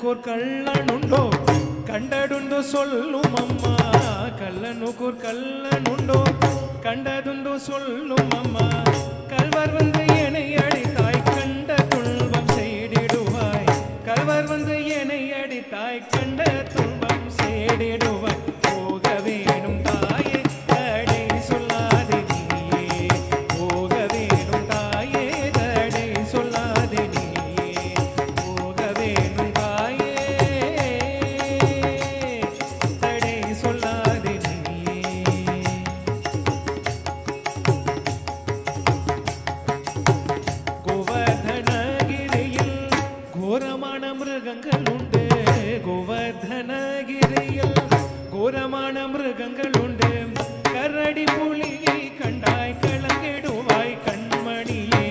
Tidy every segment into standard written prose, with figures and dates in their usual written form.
കള്ളനുകൂർ കള്ളനുണ്ടോ കണ്ടടുണ്ടോ സൊല്ലും അമ്മ കള്ളനുകൂർ കള്ളനുണ്ടോ കണ്ടതുണ്ടോ സൊല്ലും അമ്മ കൽവർ വന്ന് എന്നെ അടിത്തായ് കണ്ട തുன்பം ചെയ്തിടുവായ് കൽവർ വന്ന് എന്നെ അടിത്തായ് കണ്ട തുன்பം ചെയ്തിടുവായ് പോക വേണം തായേ തടை சொல்லாதே நீயே போக வேணும் தாயே தடை சொல்லாதே நீயே போக வேணும் தாயே தடை சொல்லாதே நீயே கோவர்தனகிரியில் கோரமான மிருகங்கள் உண்டு கோவர்தனகிரியில் கோரமான மிருகங்கள் உண்டு கரடி புலியை கண்டாய் கலங்கிடுவாய் கண்மணியே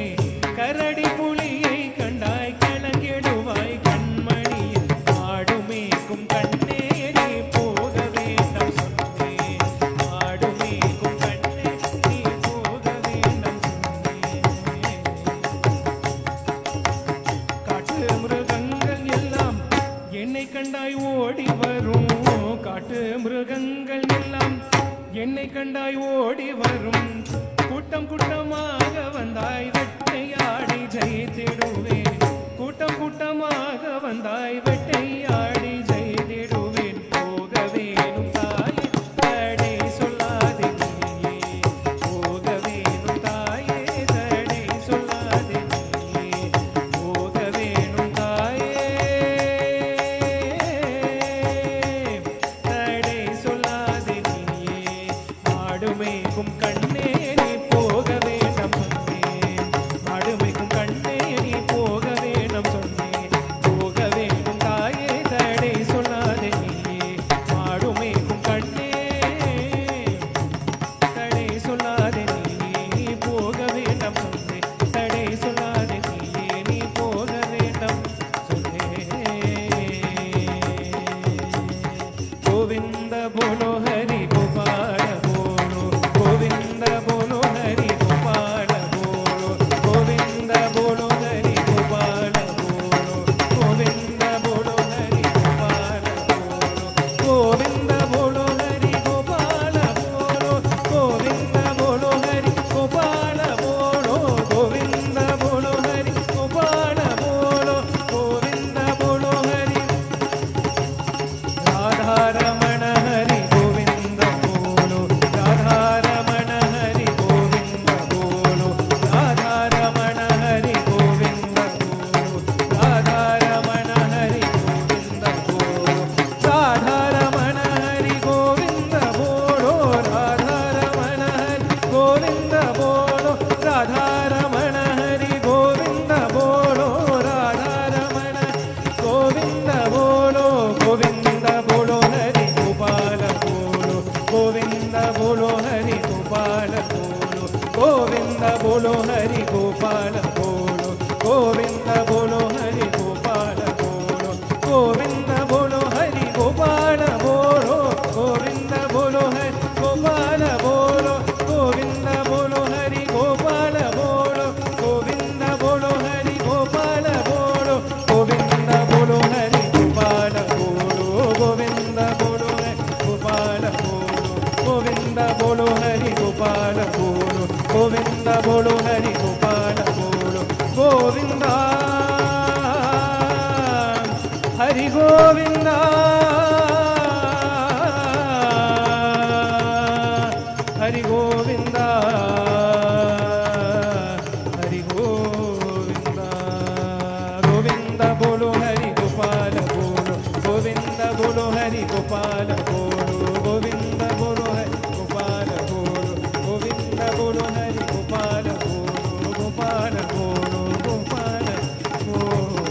கரடி புலியை கண்டாய் கலங்கிடுவாய் கண்மணியே ஆடுமேக்கும் கண்ணே நீ போக வேண்டாம் சொன்னேன் ஆடுமேக்கும் கண்ணே நீ போக வேண்டாம் சொன்னேன் காட்டு மிருகங்கள் எல்லாம் என்னை கண்டாய் ஓடி வரும் காட்டு மிருகங்கள் எல்லாம் என்னை கண்டாய் ஓடி வரும் கூட்டம் கூட்டமாக வந்தாய் வெட்டையாடி ஜெயித்திடுவேன் கூட்டம் கூட்டமாக வந்தாய் வெட்டையாடி ஜெயித்திடுவேன் போக வேணும் தாயே தடை சொல்லாதே நீயே போக வேணும் தாயே தடை சொல்லாதே நீயே போக வேணும் தாயே தடை சொல்லாதே நீயே ஆடுமேக்கும் கண்ணே நீ போக வேண்டாம் சொன்னேன் ஆடுமேக்கும் கண்ணே நீ போக வேண்டாம் சொன்னேன் போக வேணும் தாயே தடை சொல்லாதே நீயே ஆடுமேக்கும் கண்ணே தடை சொல்லாதே நீ போக வேண்டாம் சொன்னேன் தடை சொல்லாதே நீயே நீ போக வேண்டாம் சொன்னேன் கோவிந்த போலோ ஹரி கோபால போலோ கோவிந்த போலோ ஹரி கோபால போலோ கோவிந்த போலோ ஹரி கோபால போலோ கோவிந்த போலோ ஹரி கோபால போலோ கோவிந்த போலோ ஹரி கோபால போலோ கோவிந்த போலோ ஹரி கோபால போலோ கோவிந்த போலோ ஹரி கோபால போலோ கோவிந்த போலோ ஹரி ராதாரமண ஹரி கோவிந்த போலோ ராதாரமண ஹரி கோவிந்த போலோ ராதாரமண ஹரி கோவிந்த போலோ ராதாரமண ஹரி கோவிந்த போலோ ராதாரமண ஹரி கோவிந்த போலோ ராதாரமண ஹரி கோவிந்த போலோ ராதாரமண ஹரி கோவிந்த போலோ ராதாரமண கோவிந்த போலோ கோவிந்த போலோ ஹரி கோபால போலோ கோவிந்த போலோ ஹரி கோபால போலோ கோவிந்த போலோ ஹரி கோபால போலோ கோவிந்த போலோ ஹரி கோபால போலோ கோவிந்த போலோ ஹரி கோபால போலோ கோவிந்த போலோ ஹரி கோபால போலோ கோவிந்த போலோ ஹரி கோபால போலோ கோவிந்த போலோ ஹரி கோபால போலோ கோவிந்த போலோ ஹரி கோபால போலோ கோவிந்த போலோ ஹரி கோபால போலோ கோவிந்த போலோ ஹரி கோபால போலோ கோவிந்த போலோ ஹரி கோபால போலோ கோவிந்தா ஹரி கோவிந்தா ஹரி கோவிந்தா ஹரி கோவிந்தா கோவிந்த போலோ ஹரி கோபால போலோ கோவிந்த போலோ ஹரி கோபால போலோ கோவிந்த போலோ ஹரி கோபால போலோ கோவிந்த போலோ ஹரி கோபால போலோ கோபால போலோ கோபால போலோ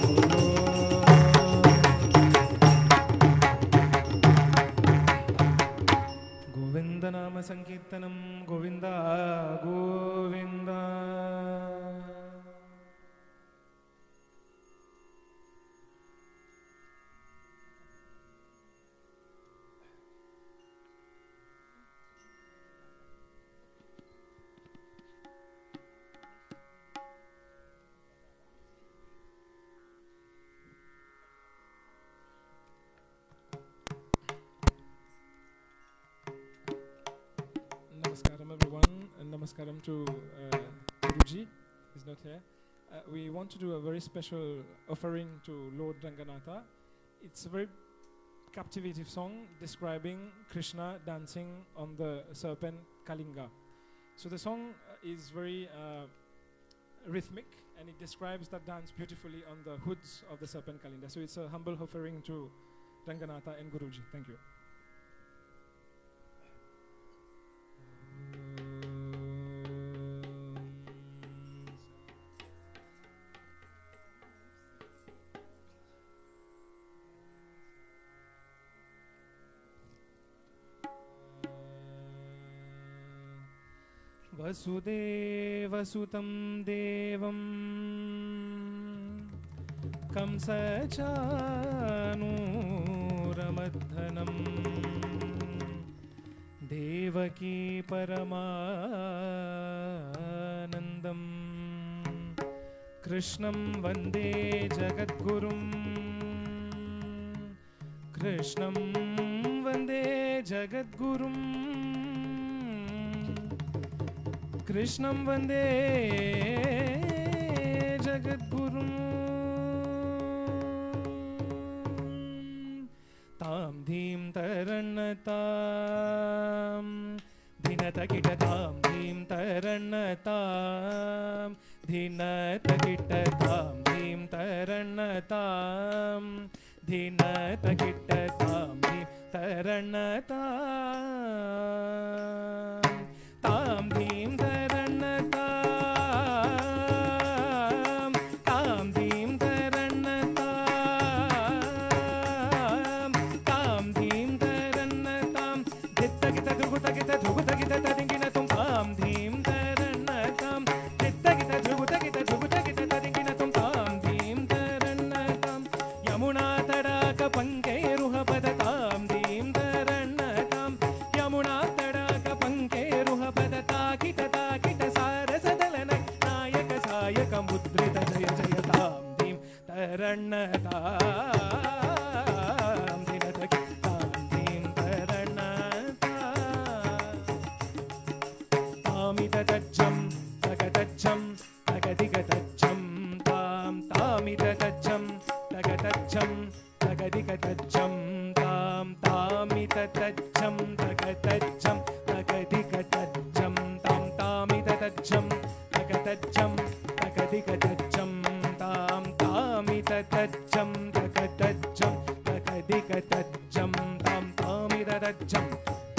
गोविंद नाम संकीर्तनम Govinda Govinda namaskaram to Guruji. He's not here. We want to do a very special offering to Lord Ranganath. It's a very captivating song describing Krishna dancing on the serpent Kalinga. So the song is very rhythmic, and it describes that dance beautifully on the hoods of the serpent Kalinga. So it's a humble offering to Ranganath and Guruji. Thank you. वसुदेवसुतं देवं कंसचानूरमर्दनं देवकी परमानन्दं कृष्णं वन्दे जगद्गुरुं कृष्णं वन्दे जगद्गुरुं कृष्णं वन्दे जगद्गुरुं तां धीं तरण्णतां धिनतकिटतां धीं तरण्णतां धिनतकिटतां धीं तरण्णतां धिनतकिटतां धीं तरण्णतां तां धीं तरण्णतां तां धीं तरण्णतां तां धीं तरण्णतां धित्तगितधुगुतगितधुगुतगिततदिङ्गिणतुं तां धीं तरण्णतां धित्तगितधुगुतगितधुगुतगिततदिङ्गिणतुं तां धीं तरण्णतां यमुनातडाकपङ्कैरुहपदतां धीं तरण्णतां मुद्रित जय जय तां धीं तरण्णतां धिनतकिटां धीं तरण्णतां तामिततज्जं तगतज्जं तगदिगतज्जं तां तामिततज्जं तगतज्जं तगदिगतज्जं तां तामिततज्जं तगतज्जं तगदिगतज्जं तां तामिततज्जं तगतज्जं तगदिगतज्जं तां तामिततज्जं तगतज्जं तगदिगतज्जं तां तामिततज्जं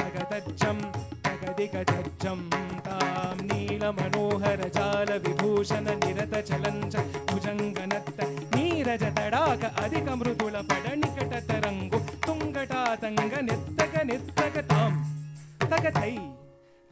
तगतज्जं तगदिगतज्जं तां नीलमनोहरजालविभूषण निरतचलञ्च भुजङ्गनत्त नीरजतडाक अधिकमृदुलपडनिकटतरङ्गु तुङ्गटातङ्ग नित्तक तगतै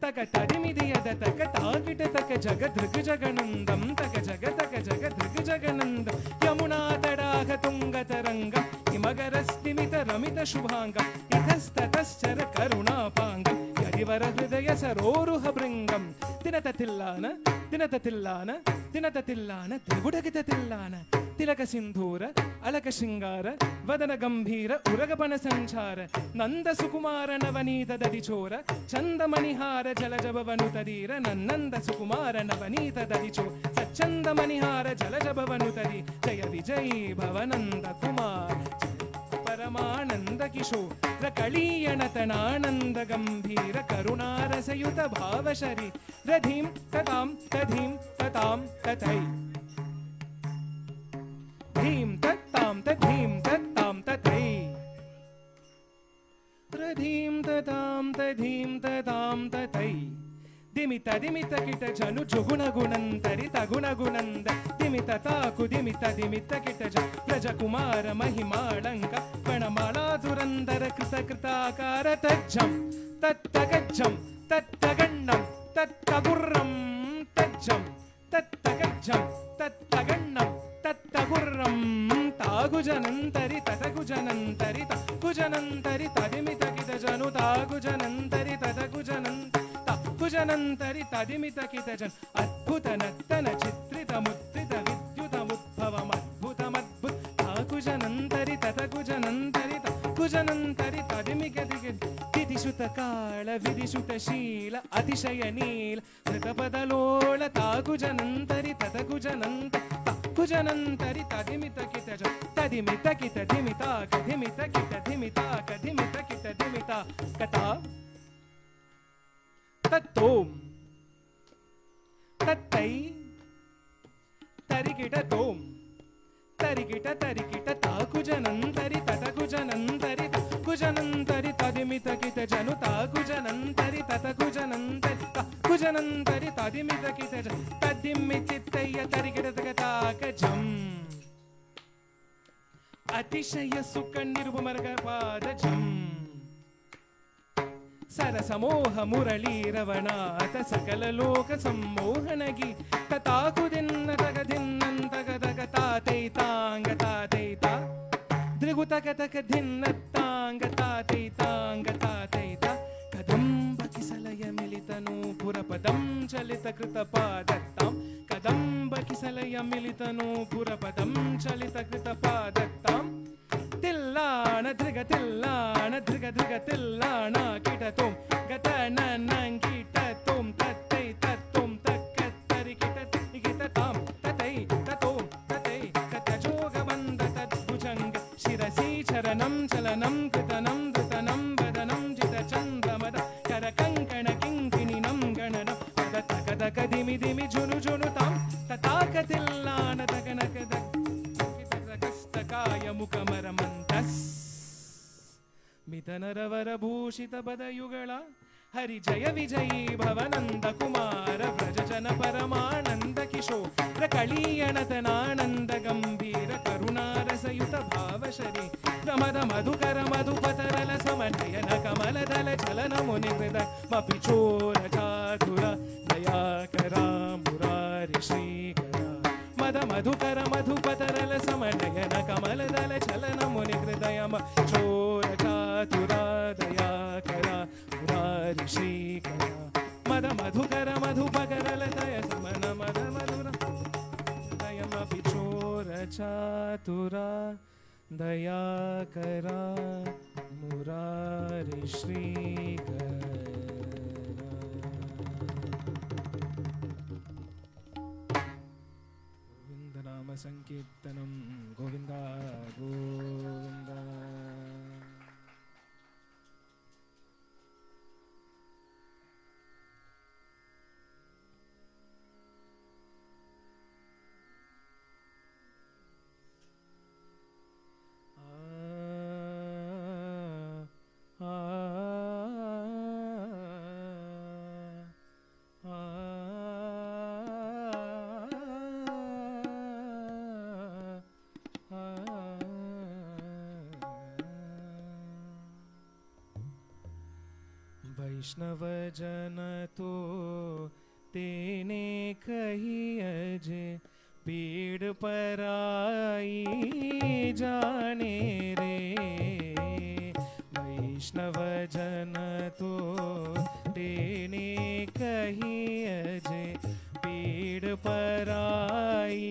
तक तदिमिदियद तक ताकिट तक जगदृग जगनन्दं तक जगदृग जगनन्द यमुना तडाक तुङ्गतरङ्ग हिमगरस्तिमित रमित शुभाङ्ग इतस्ततश्चर करुणापाङ्ग यदिवर हृदय सरोरुह भृङ्गं दिनततिल्लान दिनततिल्लान दिनततिल्लान त्रिगुडगिततिल्लान तिलक सिन्धूर अलक शृङ्गार वदन गम्भीर उरगपन सञ्चार नन्द सुकुमार नवनीत ददिचोर चन्दमणिहार जलजभवनुतदीर नन्नन्द सुकुमार नवनीत ददिचोर सच्चन्दमणिहार जलजभवनुतदी जय विजयी भवनन्द कुमार परमानन्द किशोर कलीयनतनानन्द गम्भीर करुणारसयुत भावशरी रधीं ततां तधीं ततां तथै धीं तत्तां तधीं तत्तां तथै रधीं ततां तधीं ततां तथै दिमित दिमित किट जनु जुगुण गुणन्तरि तगुण गुणन्द दिमित ताकु दिमित दिमित किट रज कुमार महिमाळङ्क पणमाला दुरन्दर कृत कृताकार तज्जं तत्तगज्जं तत्तगण्णं तत्तगुर्रं तज्जं तत्तगज्जं तत्तगण्णं तत्तगुर्रं तागुजनन्तरि ततगुजनन्तरि तगुजनन्तरि तदिमित किट जनु तागुजनन्तरि ततगुजनन्त कुजनन्तरि तदिमित कितजन अद्भुत नर्तन चित्रित मुद्रित विद्युतमुद्भवम् अद्भुतमद्भुत ताकुजनन्तरि ततकुजनन्तरि तकुजनन्तरि तदिमित अतिशुतकाळ विधिशुतशील अतिशयनील धृतपदलोळ ताकुजनन्तरि ततकुजनन्त कुजनन्तरि तदिमितकितज तदिमितकितधिमिता कधिमितकितधिमिता कधिमितकितधिमिता कथा तत्तोम तत्तै तरिकिटतोम तरिकिट तरिकिट ताकुजनन्तरि ततकुजनन्तरि कुजनन्तरि तदिमितकितजनु ताकुजनन्तरि ततकुजनन्तरि कुजनन्तरि तदिमितकितज तदिमितित्तय्य तरिकिटतकताकजम् अतिशय सुख निरुपमर्गपादजम् सरसमोह मुरली रवनाथ सकल लोक सम्मोहनगी तताकुदिन्न तगदिन्नं तगदगतातैतांग तातैता दृगुतकतक धिन्नत्तांग तातैतांग तातैता कदम्ब किसलय मिलितनूपुरपदं चलित कृतपादत्तां कदम्ब किसलय मिलितनूपुरपदं चलित कृतपादत्तां तिल्लाण धृग धृग तिल्लाण किटतों गतननं किटतों तत्तै तत्तों तक्कत्तरि किटतां ततै ततों ततै कतजोगबन्ध तद्भुजङ्ग शिरसि चरणं चलनं कृतनं धृतनं वदनं जितचन्द्रमद करकङ्कण किङ्किणिनं गणनं तदकदिमि दिमि जुनु जुनुतां तताकतिल्लाण तगनकदकस्तकाय मुखमरमन्तस् मितनरवरभूषित बदयुगळ हरि जय विजयी भवनंद कुमार व्रज जन परमानंद किशोर कळीयनतनानंद गंभीर करुणारसयुत भावशरी प्रमद मधुकर मधुपतरल समनयन कमलदल चलन मुनि हृदय मपिचोर चातुर दयाकरा मुरारि श्रीकरा मद मधुकर मधुपतरल समनयन कमलदल चलन मुनि हृदय चोर चातुरा दयाकरा मुरारि श्रीकरा मद मधुकर मधुपकरल दय समन मद मधुर दयमपि चोर चातुरा दयाकरा मुरारि श्रीकरा गोविंद नाम संकीर्तनम गोविंदा गोविंदा वैष्णव जन तो तेने कहियजे पीड़ पराई जाने रे वैष्णव जन तो तेने कहियजे पीड़ पराई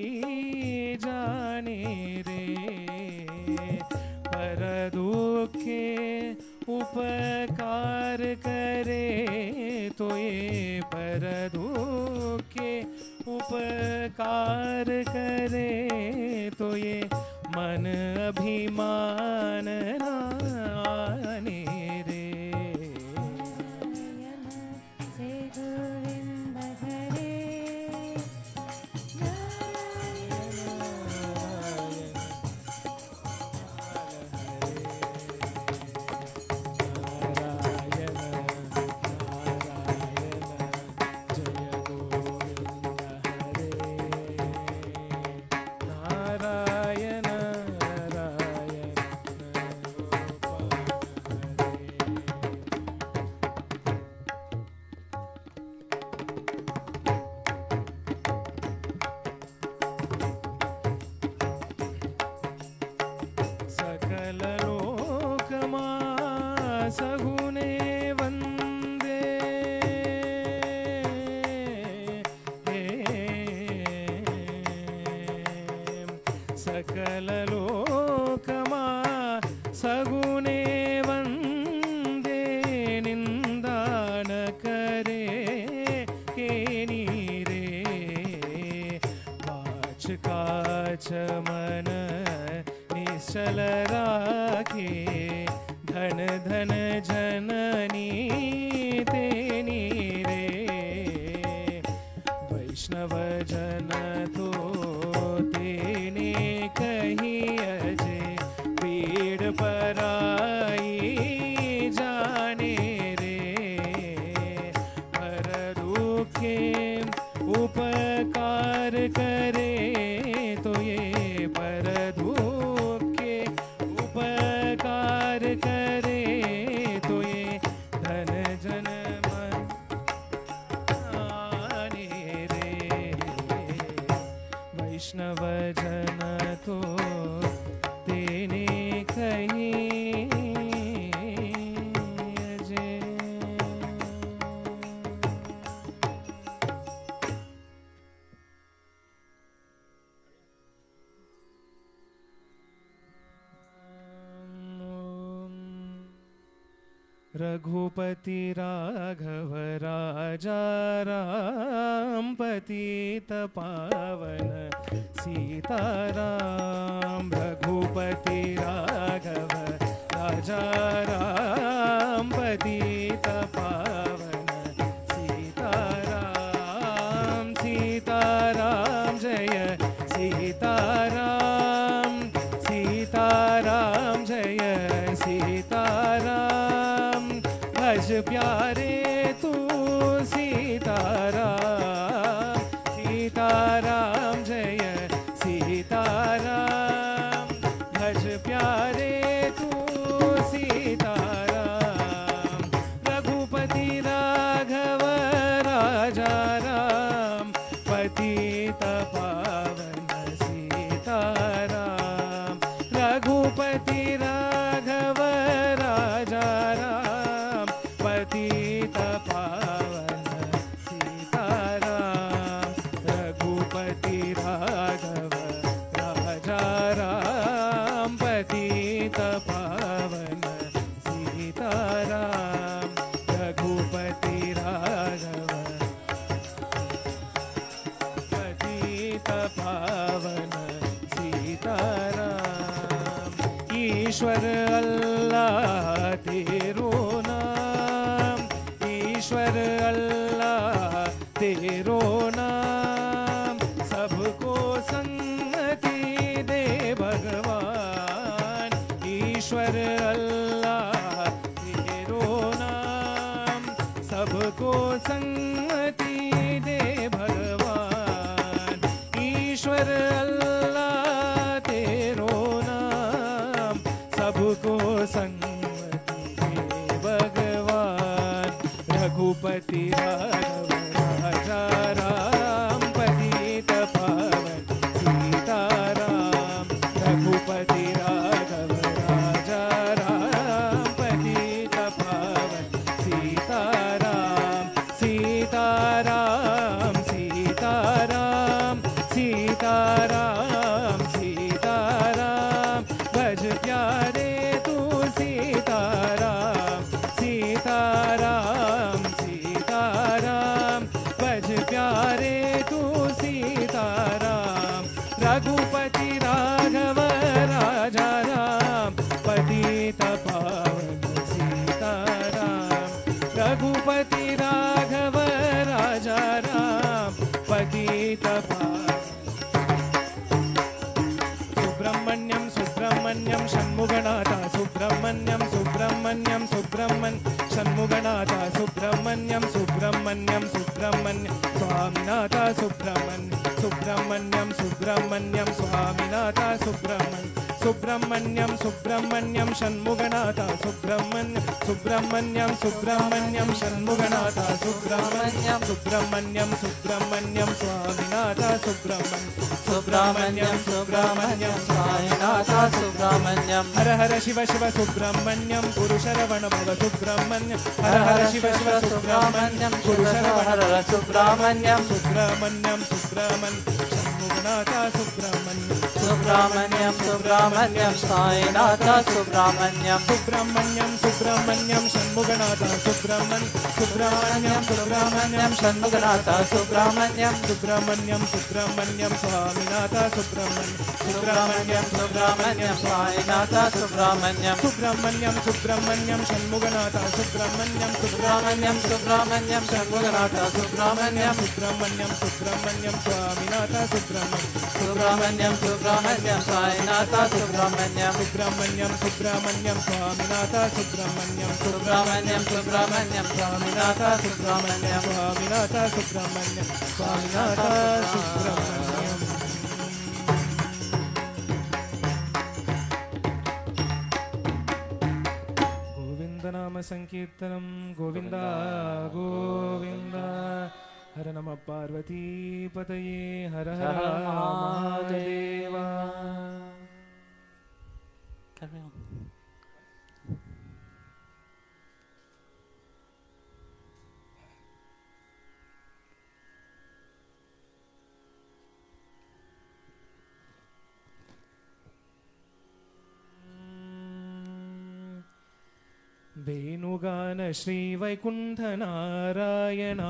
जाने रे पर दुखे उपकार करे तो ये पर दुखे उपकार करे तो ये मन अभिमान ना आने रे कुशल राखे धन धन जननी तेनी रे वैष्णव जन तो तेने कही अजे पीड़ पराई जाने रे पर दुखे उपकार करे तो ये पर दुखे उपकार करे तो ये धन जन माने रे वैष्णव जन तो तेने कही अजे। रघुपति राघव राजा राम पतित पावन सीताराम रघुपति राघव राजा राम पतित पावन सीताराम सीताराम जय सीताराम सीताराम जय सीताराम भज प्यारे तू सीताराम सीताराम जय सीताराम भज प्यारे तू सीताराम रघुपति राघव राजा राम पतित पावन सीताराम रघुपति राघव राजा राम पतित पावन सीताराम रघुपति राघव राजा राम पतित पावन सीताराम रघुपति राघव पतित पावन सीताराम ईश्वर अल्लाह तेरो नाम ईश्वर अल्लाह तेरो नाम सबको संगति दे भगवान ईश्वर अल्लाह तेरो नाम सबको संगति दे भगवान ईश्वर अल्लाह तेरो नाम सबको संगति दे भगवान रघुपति राघव राजा राम पतित पावन सीताराम रघुपति राघव राजा राम पतित पावन सीताराम सीताराम सीताराम सीताराम सीताराम भज प्यारे तू सीताराम सीताराम सीताराम भज प्यारे तू सीताराम रघुपति राघव राजा राम पतित पावन सीताराम रघुपति राघव राजा राम पतित पावन सुब्रह्मण्यम सुब्रह्मण्यम षण्मुगनाथ सुब्रह्मण्यम सुब्रह्मण्यम सुब्रह्मण्य षण्मुगनाथ सुब्रह्मण्यम सुब्रह्मण्यम सुब्रह्मण्य स्वामिनाथ सुब्रह्मण्य सुब्रह्मण्यम सुब्रह्मण्यम स्वामिनाथ सुब्रह्मण्य सुब्रह्मण्यम सुब्रह्मण्यम षण्मुगनाथ सुब्रह्मण्य सुब्रह्मण्यम सुब्रह्मण्यम षण्मुगनाथ सुब्रह्मण्यम सुब्रह्मण्यम सुब्रह्मण्यम स्वामिनाथ सुब्रह्मण्य सुब्रह्मण्यम सुब्रह्मण्यम स्वामिनाथ सुब्रह्मण्यम हर हर शिव शिव सुब्रह्मण्यम पुरुषरवण भव सुब्रह्मण्यम हर हर Shiv Shiv Subrahmanyam पुरुषरवण Subrahmanyam Subrahmanyam Subrahmanyam Shanmughanatha Subramanyam Subramanyam Subramanyam Sainatha Subramanyam Subramanyam Subramanyam Shanmughanatha Subramanyam Subramanyam Shanmughanatha Subramanyam Subramanyam Subramanyam Swaminatha Subramanyam Subramanyam Sainatha Subramanyam Subramanyam Subramanyam Shanmughanatha Subramanyam Subramanyam Subramanyam Shanmughanatha Subramanyam Subramanyam Subramanyam Swaminatha Subramanyam Subramanyam Sainatha Subramanyam Subramanyam Subramanyam Swaminatha Subramanyam Subramanyam Swaminatha Subramanyam Swaminatha Subramanyam Swaminatha Subramanyam Govinda Nama Sankirtanam Govinda Govinda Hara Nama Parvati Pataye Hara Hara Mahadeva. Carry on. Venugana Shri Vaikuntha Narayana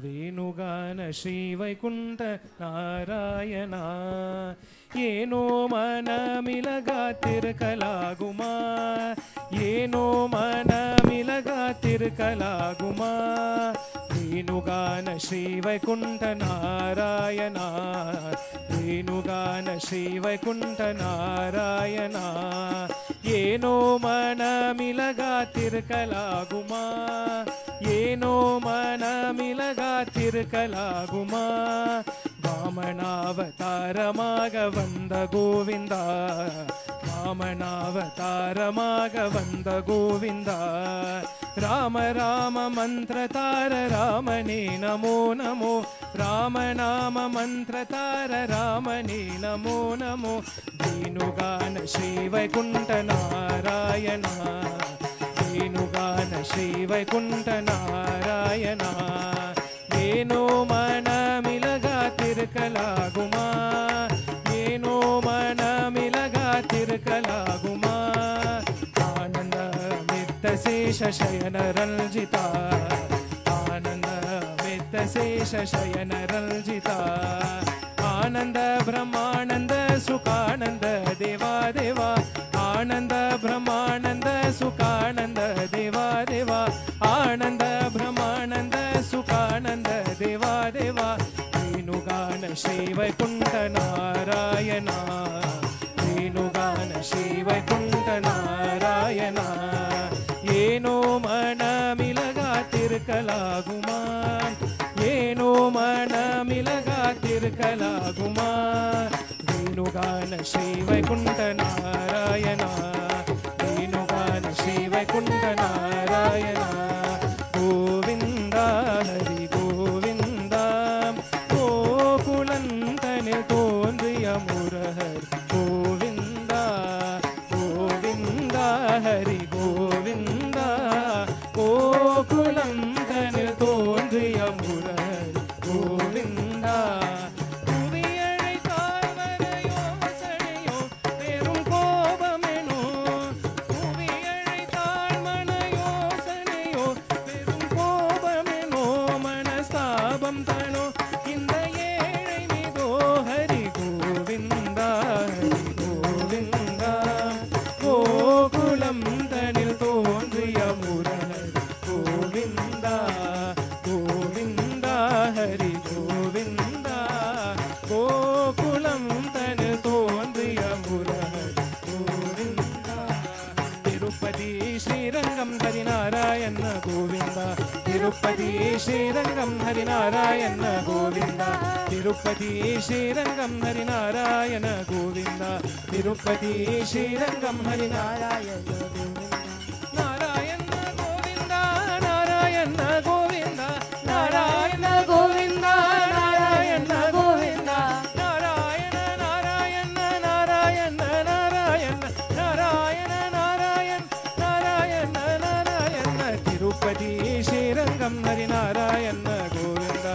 Venugana Shri Vaikuntha Narayana Yeno mana milagatirkalaguma Yeno mana milagatirkalaguma Venugana Shri Vaikuntha Narayana Venugana Shri Vaikuntha Narayana Yeno mana milagatirkalaguma Yeno mana milagatirkalaguma Vamanavataramaga vanda Govinda Vamanavataramaga vanda Govinda Rama Rama mantra tara Ramane namo namo Rama Nama mantra tara Ramane namo namo Venugana Shri Vaikuntha Narayana Venugana Shri Vaikuntha Narayana Yeno mana milagatirkalaguma Yeno mana milagatirkalaguma Ananda Mitta Sesha Shayana Raljita Ananda Mitta Sesha Shayana Raljita Ananda Brahmananda Sukhananda Deva Deva Ananda Brahmananda Sukhananda Deva Deva Ananda Brahmananda Sukhananda Deva Deva Venugana Shri Vaikuntha Narayana Venugana Shri Vaikuntha Narayana Yeno mana milagatirkalaguma Yeno mana milagatirkalaguma Venugana Shri Vaikuntha Narayana Venugana Shri Vaikuntha Narayana Govinda Hari Govinda Gokulantanil tondriya Murahar Govinda Govinda Hari Govinda Gokulantanil tondriya Murahar Govinda Tirupati Srirangam Harinarayana Govinda Tirupati Srirangam Harinarayana Govinda Tirupati Srirangam Harinarayana Govinda Narayana Govinda Narayana Govinda Narayana Govinda Narayana Narayana Narayana Narayana Narayana Narayana Narayana Narayana Tirupati Srirangam Harinarayana Govinda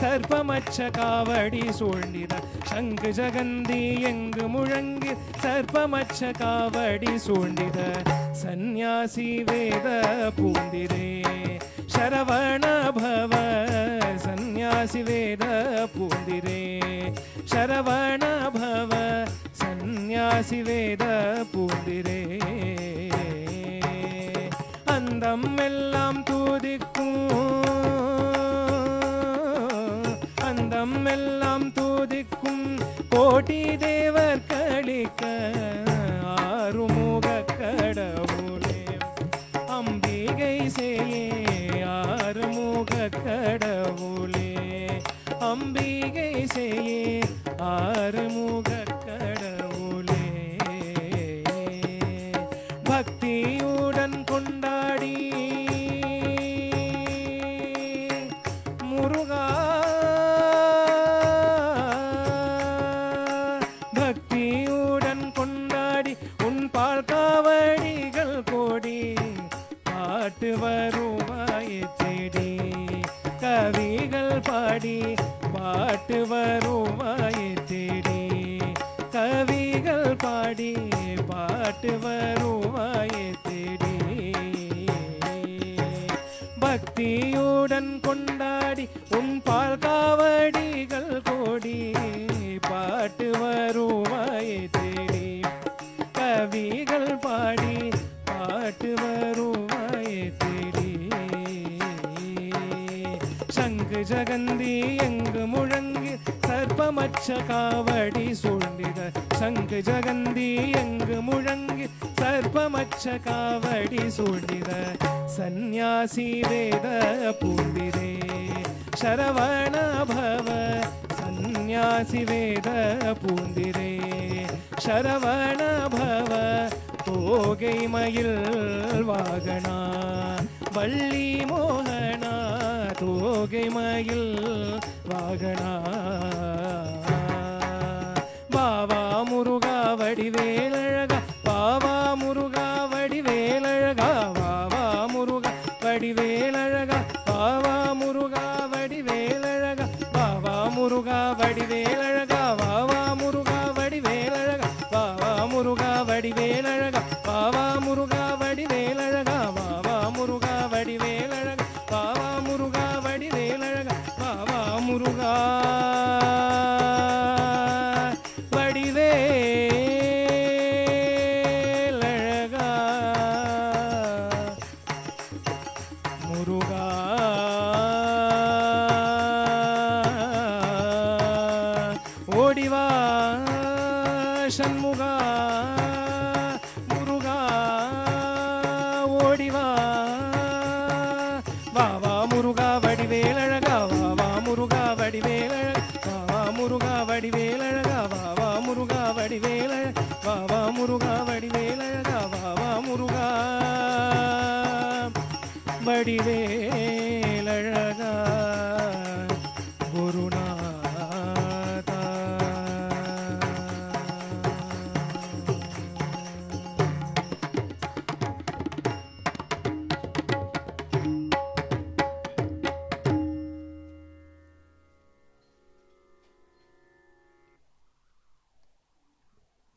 சர்ப்பமச்ச காவடி சூழ்ந்திட சங்கு ஜகந்தி எங்கு முழங்கி சர்ப்பமச்ச காவடி சூழ்ந்திட சந்நியாசி வேத பூந்திரே ಶರವಣ ಭವ ಸನ್ಯಾಸಿ ವೇದ ಪೂಂದಿರೆ ಶರವಣ ಭವ ಸನ್ಯಾಸಿ ವೇದ ಪೂಂದಿರೆ அந்தம் எல்லாம் தூதிக்கும் அந்தம் எல்லாம் தூதிக்கும் கோட்டி தேவர் களிக்க ஆறுமுக கடவுளே அம்பிகை செய்யே ஆறுமுக கடவுளே அம்பிகை செய்யே ஆறுமுக கடவுளே பக்தியுடன் கொண்டாடி முருகா பக்தியுடன் கொண்டாடி உன் பால் காவடிகள் கோடி பாட்டு வருவாயை தேடி கவிகள் பாடி பாட்டு வருவாயை தேடி கவிகள் பாடி பாட்டு வருவாயை தேடி பக்தியுடன் கொண்டாடி உன் பால் காவடிகள் கோடி பாட்டு வருவாயை தேடி கவிகள் பாடி பாட்டு வருவாயை தேடி சங்கு ஜகந்தி எங்கு முழங்கி சர்ப்பமச்ச காவடி சூழ்ந்திட சங்கு ஜகந்தி எங்கு முழங்கி சர்ப்பமச்ச காவடி சூழ்ந்திட சந்நியாசி வேத பூந்திரே ಶರವಣ ಭವ ಸನ್ಯಾಸಿ ವೇದ பூந்திரே ಶರವಣ ಭವ தோகை மயில் வாகனா வள்ளி மோகனா தோகை மயில் வாகனா பாவா முருகா வடிவேலழகா பாவா முருகா வடிவேலழகா பாவா முருகா வடிவேலழகா பாவா முருகா வடிவேலழகா பாவா முருகா வடிவேலழகா பாவா முருகா வடிவேலழகா பாவா முருகா வடிவேலழகா பாவா முருகா வடிவேலழகா பாவா முருகா வடிவேலழகா பாவா முருகா வடிவேலழகா பாவா முருகா வடிவேலழகா முருகா ஓடிவா ஷண்முகா முருகா ஓடிவா வாவா முருகா வடிவேலழகா வாவா முருகா வடிவேலழகா வாவா முருகா வடிவேலழகா வாவா முருகா வடிவேலழகா வாவா முருகா வடிவேலழகா வாவா முருகா வடிவேலழகா குருநாதா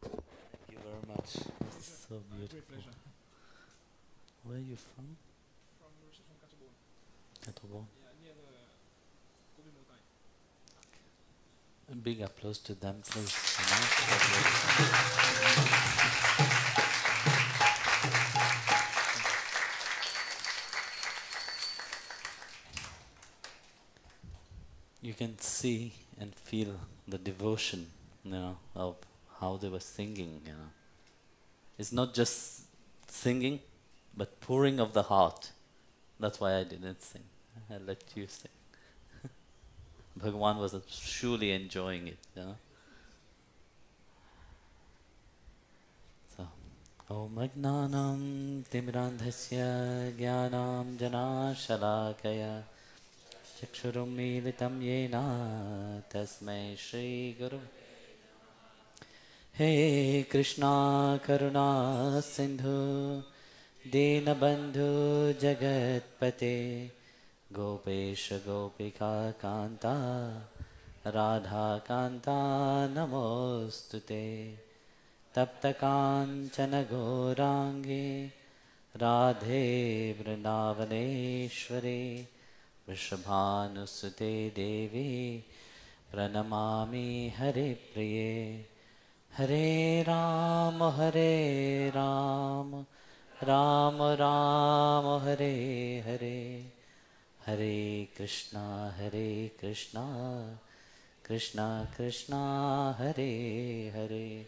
Thank you very much. It's so beautiful. Great pleasure. Where are you from? From Mauritius, from Katobon. Katobon. Yeah, near the Kobe Mountain. A big applause to them, please. You can see and feel the devotion, of how they were singing. It's not just singing, but pouring of the heart. That's why I didn't sing. I let you sing. Bhagavan was surely enjoying it. So, Om Ajnanam Timrandhasya Jnanam Janashalakaya Chakshurum Militam Yena Tasmai Shri Guru. Hey Krishna Karuna Sindhu Dinabandhu Jagatpate Gopesha Gopika Kanta Radha Kanta Namostute Tapta Kanchana Gaurangi Radhe Vrindavaneshwari Vrishabhanusute Devi Pranamami Hare Priye Hare Ram Ram Ram Hare Hare Hare Krishna Krishna Krishna Hare Hare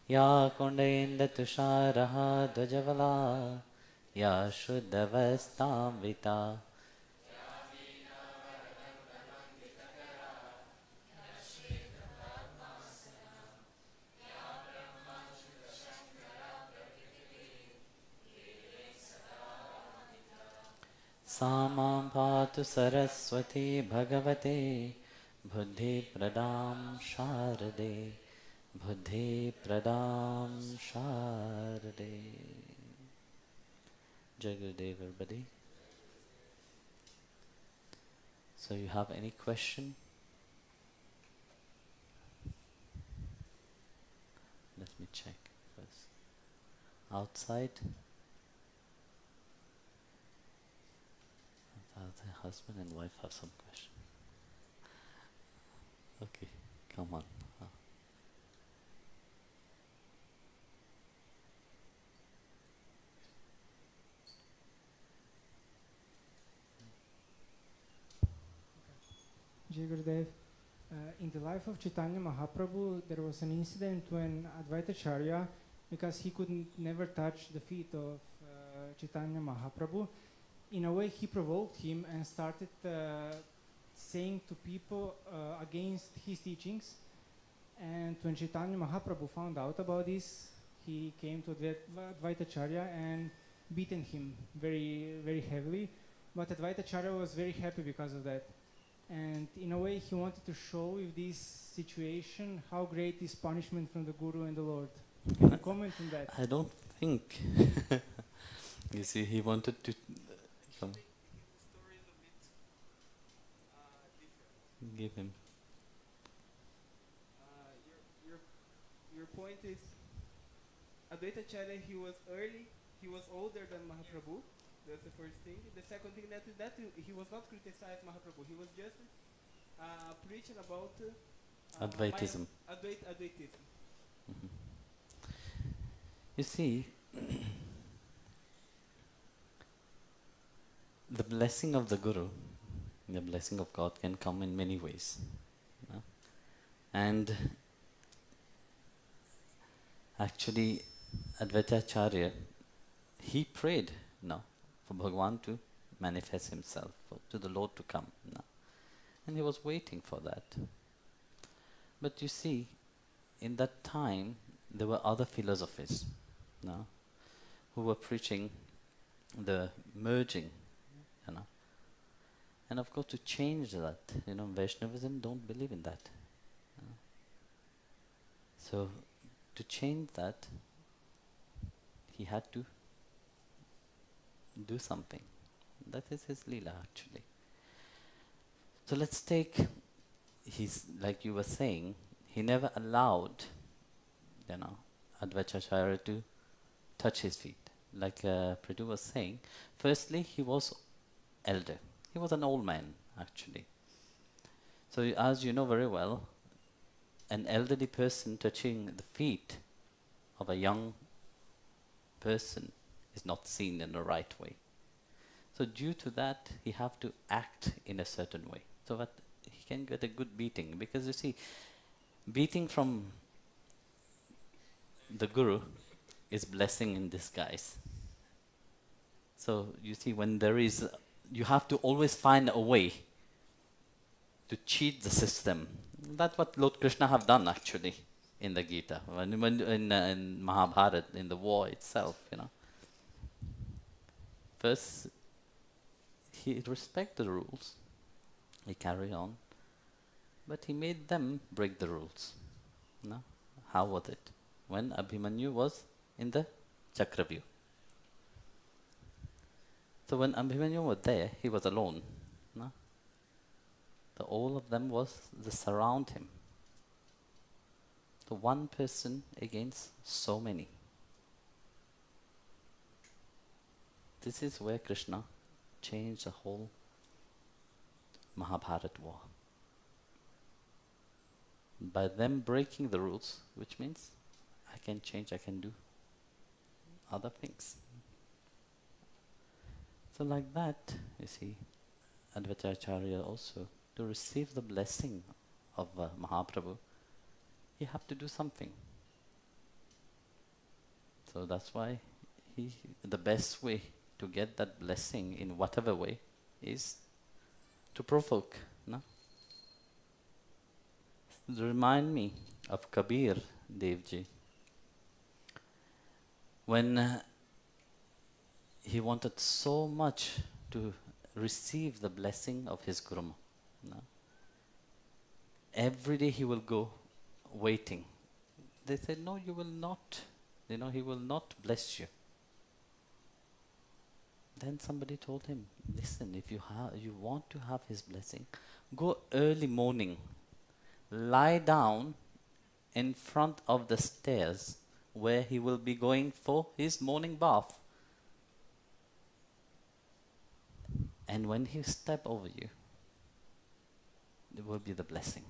Ya Kundenda Tusharaha Dvajavala Ya Shuddhavastamvita Samam Patu Saraswati Bhagavate Buddhi Pradam Sharade Buddhi Pradam Sharade. Jai Gurudev, everybody. So you have any question? Let me check first. Outside? The husband and wife have some question. Okay, come on. Jai Gurudev, in the life of Chaitanya Mahaprabhu, there was an incident when Advaitacharya, because he could never touch the feet of Chaitanya Mahaprabhu, in a way he provoked him and started saying to people against his teachings. And when Chaitanya Mahaprabhu found out about this, he came to Advaitacharya and beaten him very, very heavily. But Advaitacharya was very happy because of that. And in a way he wanted to show with this situation how great is punishment from the Guru and the Lord. Can you comment on that? I don't think. You see, he wanted to give him. Your point is, Advaitacharya, he was early, he was older than Mahaprabhu. That's the first thing. The second thing that he was not criticized Mahaprabhu. He was just preaching about Advaitism. Advaitism. Mm-hmm. You see, the blessing of the Guru, the blessing of God can come in many ways. You know? And actually, Advaitacharya, he prayed for Bhagwan to manifest himself, to the Lord to come. And he was waiting for that. But you see, in that time, there were other philosophers who were preaching the merging. And of course, to change that, Vaishnavism don't believe in that. So, to change that, he had to do something. That is his Leela, actually. So let's take, like you were saying, he never allowed, Advaitacharya to touch his feet. Like Pradhu was saying, firstly, he was elder. He was an old man, actually. So as you know very well, an elderly person touching the feet of a young person is not seen in the right way. So due to that, he have to act in a certain way, so that he can get a good beating. Because you see, beating from the Guru is blessing in disguise. So you see, when there is, you have to always find a way to cheat the system. That's what Lord Krishna have done actually in the Gita, in Mahabharata, in the war itself, First, he respected the rules, he carried on, but he made them break the rules. How was it? When Abhimanyu was in the Chakravyuh. So when Abhimanyu was there, he was alone. all of them was the surround him. The one person against so many. This is where Krishna changed the whole Mahabharata war. By them breaking the rules, which means I can change, I can do other things. So like that, you see, Advaitacharya also, to receive the blessing of Mahaprabhu, you have to do something. So that's why the best way to get that blessing in whatever way is to provoke. No? Remind me of Kabir Devji. When he wanted so much to receive the blessing of his Guru. No? Every day he will go waiting. They said, no, you will not. You know, he will not bless you. Then somebody told him, listen, if you want to have his blessing, go early morning, lie down in front of the stairs where he will be going for his morning bath. And when he step over you, there will be the blessing.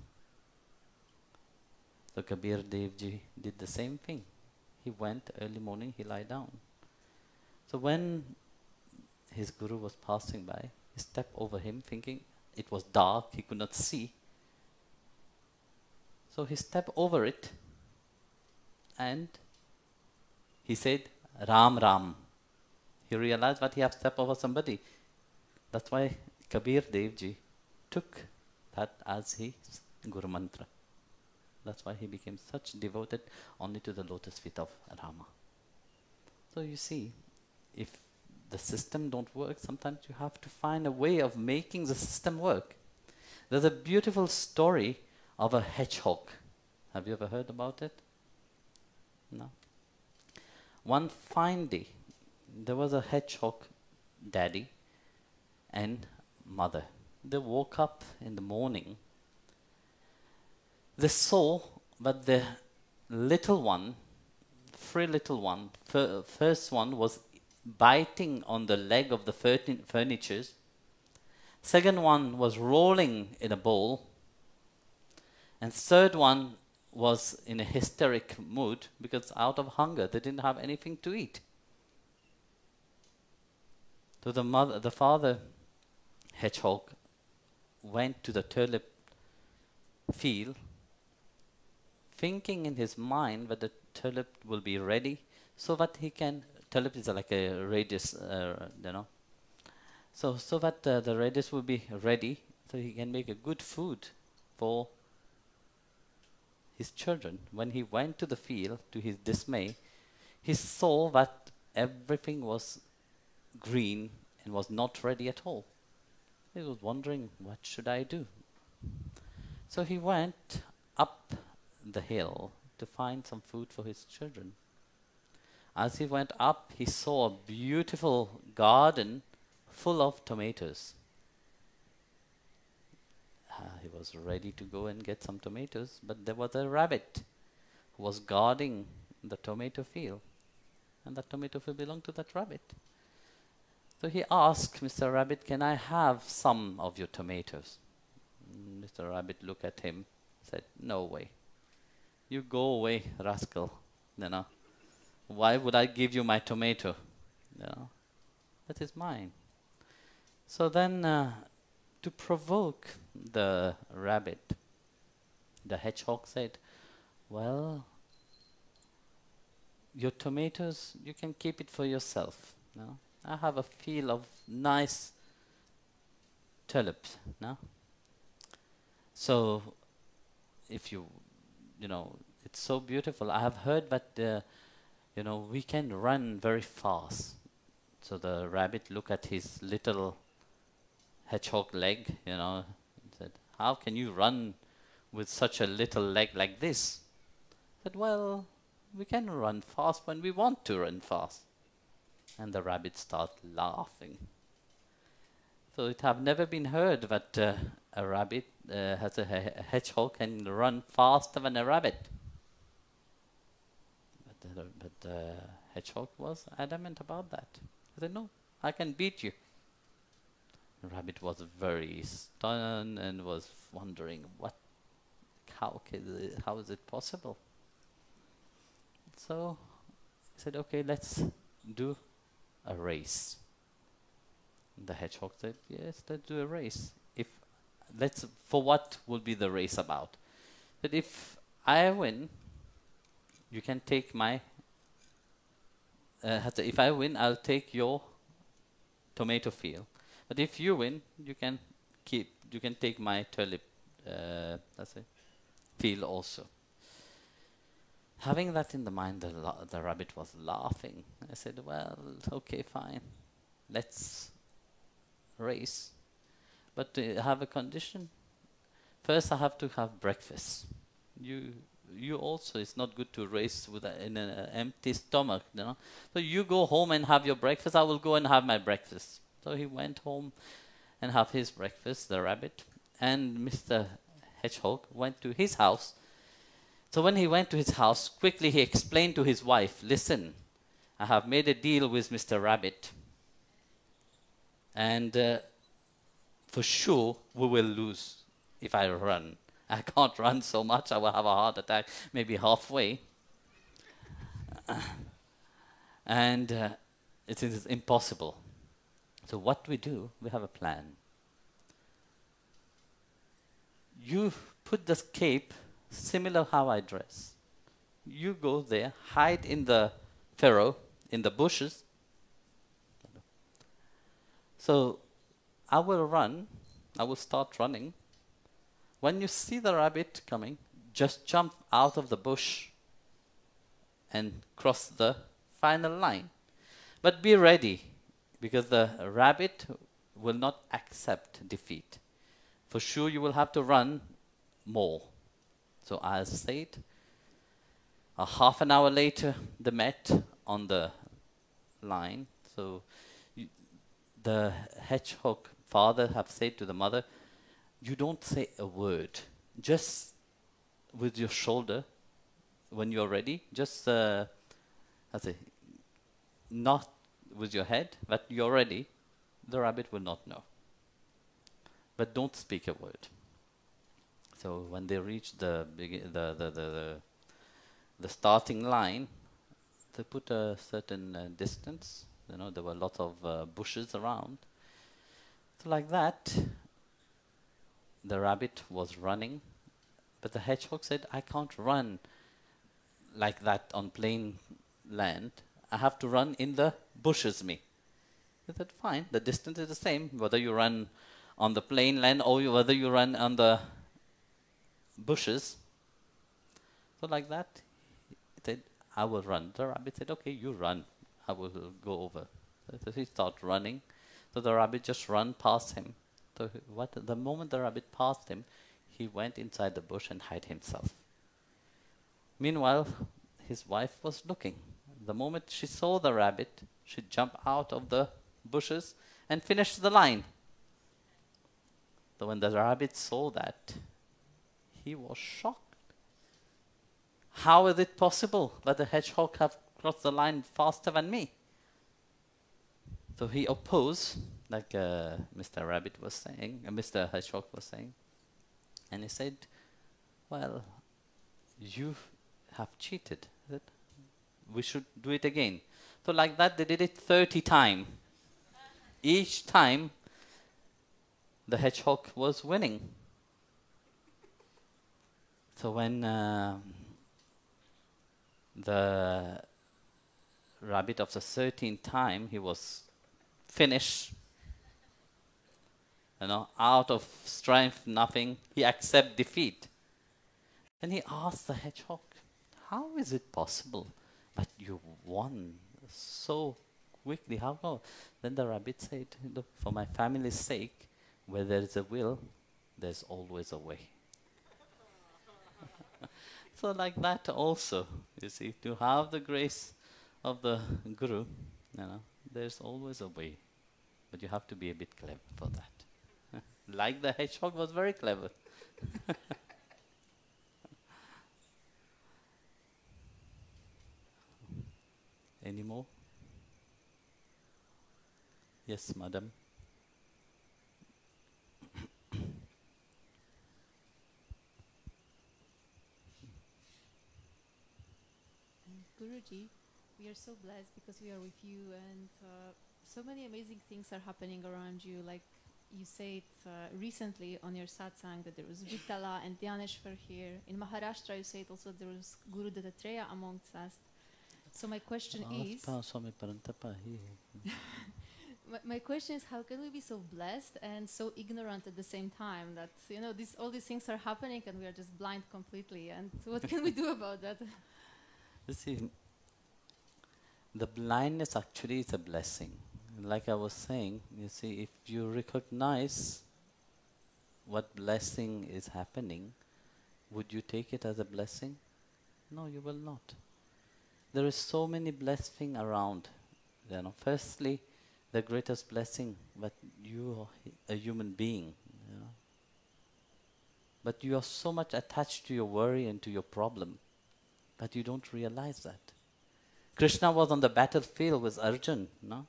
So Kabir Devji did the same thing. He went early morning, he lie down. So when his Guru was passing by, he stepped over him thinking it was dark, he could not see. So he stepped over it and he said, Ram Ram. He realized that he had stepped over somebody. That's why Kabir Devji took that as his Guru Mantra. That's why he became such devoted only to the lotus feet of Rama. So you see, if the system don't work, sometimes you have to find a way of making the system work. There's a beautiful story of a hedgehog. Have you ever heard about it? No? One fine day, there was a hedgehog daddy and mother. They woke up in the morning. They saw that the little one, first one was biting on the leg of the furniture. Second one was rolling in a bowl. And third one was in a hysteric mood because out of hunger they didn't have anything to eat. So the father hedgehog went to the tulip field, thinking in his mind that the tulip will be ready so that he can, tulip is like a radius, so that the radius will be ready so he can make a good food for his children. When he went to the field, to his dismay, he saw that everything was green and was not ready at all. He was wondering, what should I do? So he went up the hill to find some food for his children. As he went up, he saw a beautiful garden full of tomatoes. He was ready to go and get some tomatoes, but there was a rabbit who was guarding the tomato field. And that tomato field belonged to that rabbit. So he asked Mr. Rabbit, can I have some of your tomatoes? Mr. Rabbit looked at him, said, no way. You go away, rascal. You know, why would I give you my tomato? You know, that is mine. So then, to provoke the rabbit, the hedgehog said, well, your tomatoes, you can keep it for yourself. No? I have a field of nice tulips. No? So, if you know, it's so beautiful. I have heard that, we can run very fast. So the rabbit looked at his little hedgehog leg, and said, how can you run with such a little leg like this? I said, well, we can run fast when we want to run fast. And the rabbit started laughing. So it have never been heard that a rabbit has a hedgehog can run faster than a rabbit. But the hedgehog was adamant about that. He said, no, I can beat you. The rabbit was very stunned and was wondering, how is it possible? So he said, okay, let's do a race. The hedgehog said, yes, let's do a race. For what will be the race about? That if I win, you can take my, if I win, I'll take your tomato field. But if you win, you can take my tulip field also. Having that in the mind, the rabbit was laughing. I said, well, okay, fine. Let's race. But I have a condition. First, I have to have breakfast. You also, it's not good to race with in an empty stomach, you know. So you go home and have your breakfast. I will go and have my breakfast. So he went home and have his breakfast, the rabbit. And Mr. Hedgehog went to his house. So when he went to his house, quickly he explained to his wife, listen, I have made a deal with Mr. Rabbit. And for sure, we will lose if I run. I can't run so much, I will have a heart attack, maybe halfway. And it is impossible. So what we do, we have a plan. You put the cape, similar how I dress. You go there, hide in the furrow, in the bushes. So I will run, I will start running. When you see the rabbit coming, just jump out of the bush and cross the final line. But be ready, because the rabbit will not accept defeat. For sure you will have to run more. So I said, a half an hour later, they met on the line. So the hedgehog father have said to the mother, you don't say a word. Just with your shoulder, when you're ready, just not with your head, but you're ready, the rabbit will not know. But don't speak a word. So when they reached the starting line, they put a certain distance. You know, there were lots of bushes around. So like that, the rabbit was running, but the hedgehog said, I can't run like that on plain land. I have to run in the bushes, me. He said, fine, the distance is the same, whether you run on the plain land or whether you run on the bushes. So like that, he said, I will run. The rabbit said, okay, you run. I will go over. So he started running. So the rabbit just ran past him. So the moment the rabbit passed him, he went inside the bush and hid himself. Meanwhile, his wife was looking. The moment she saw the rabbit, she jumped out of the bushes and finished the line. So when the rabbit saw that, he was shocked. How is it possible that the hedgehog have crossed the line faster than me? So he opposed, like Mr. Rabbit was saying, Mr. Hedgehog was saying, and he said, well, you have cheated. We should do it again. So like that, they did it 30 times. Each time, the hedgehog was winning. So when the rabbit of the 13th time, he was finished, you know, out of strength, nothing, he accepted defeat. And he asked the hedgehog, how is it possible that you won so quickly? How come? Then the rabbit said, look, for my family's sake, where there is a will, there's always a way. So like that also, you see, to have the grace of the Guru, you know, there's always a way. but you have to be a bit clever for that. Like the hedgehog was very clever. Any more? Yes, madam. Guruji, we are so blessed because we are with you, and so many amazing things are happening around you. Like you said recently on your satsang that there was Vitala and Dhyaneshwar here. In Maharashtra, you said also there was Guru Dattatreya amongst us. So my question is, my question is, how can we be so blessed and so ignorant at the same time that all these things are happening and we are just blind completely? And what can we do about that? You see, the blindness actually is a blessing. Like I was saying, you see, if you recognize what blessing is happening, would you take it as a blessing? No, you will not. There is so many blessings around. Firstly, the greatest blessing, but you are a human being. But you are so much attached to your worry and to your problem, but you don't realize that. Krishna was on the battlefield with Arjun. No?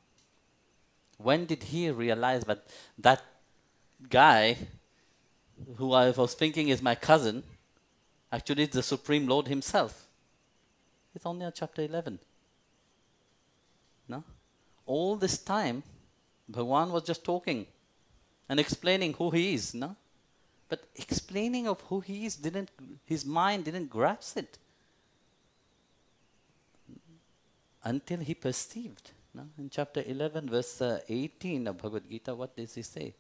When did he realize that guy who I was thinking is my cousin, actually is the Supreme Lord himself? It's only on chapter 11. No? All this time, Bhagwan was just talking and explaining who he is. No? But explaining of who he is, his mind didn't grasp it until he perceived. No? In chapter 11, verse 18 of Bhagavad Gita, what does he say?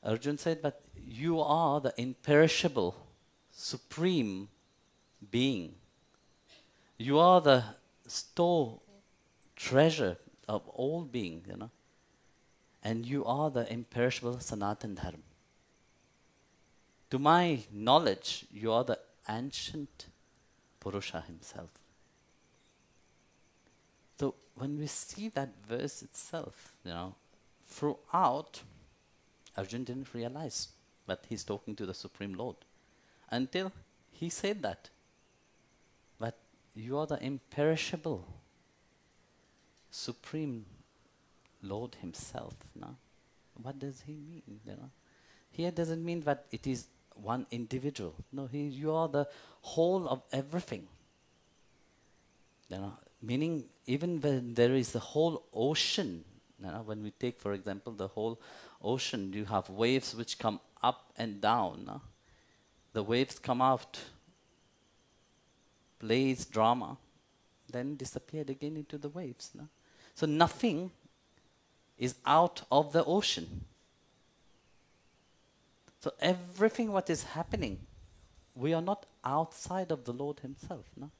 Arjun said, but you are the imperishable, supreme being. You are the store treasure of all being, and you are the imperishable Sanatan Dharma. To my knowledge, you are the ancient Purusha himself. So when we see that verse itself, throughout, Arjun didn't realize, but he's talking to the Supreme Lord until he said that. But you are the imperishable Supreme Lord himself. No? What does he mean? Here doesn't mean that it is one individual. No, you are the whole of everything. Meaning, even when there is the whole ocean, when we take, for example, the whole ocean, you have waves which come up and down. No? The waves come out, plays drama, then disappeared again into the waves. No? So nothing is out of the ocean. So everything what is happening, we are not outside of the Lord himself. No?